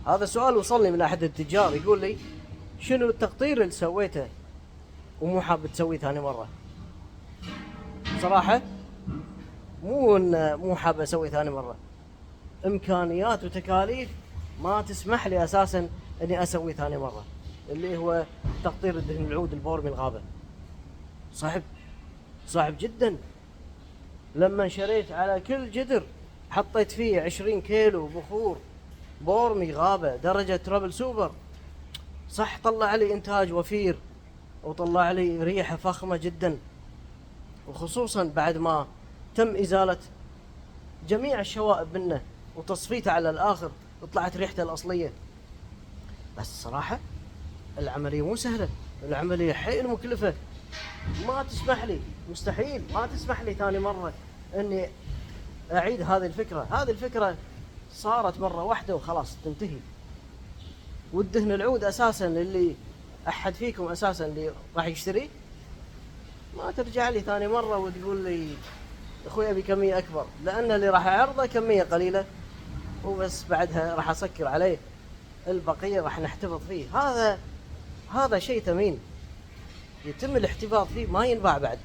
هذا سؤال وصلني من أحد التجار يقول لي شنو التقطير اللي سويته ومو حاب تسويه ثاني مرة؟ صراحة مو حاب أسوي ثاني مرة، إمكانيات وتكاليف ما تسمح لي أساسا أني أسوي ثاني مرة، اللي هو تقطير الدهن العود البور من الغابة. صعب جدا. لما شريت على كل جدر حطيت فيه 20 كيلو بخور بورمي غابة درجة ترابل سوبر، صح طلع لي إنتاج وفير وطلع لي ريحة فخمة جدا، وخصوصا بعد ما تم إزالة جميع الشوائب منه وتصفيته على الآخر وطلعت ريحته الأصلية. بس صراحة العملية مو سهلة، العملية حيل مكلفة، ما تسمح لي، مستحيل ما تسمح لي ثاني مرة أني أعيد هذه الفكرة. هذه الفكرة صارت مرة واحدة وخلاص تنتهي. والدهن العود أساسا اللي أحد فيكم أساسا اللي راح يشتري ما ترجع لي ثاني مرة وتقول لي أخوي أبي كمية أكبر، لأن اللي راح أعرضه كمية قليلة وبس، بعدها راح أسكر عليه، البقية راح نحتفظ فيه. هذا شيء ثمين يتم الاحتفاظ فيه، ما ينباع بعد.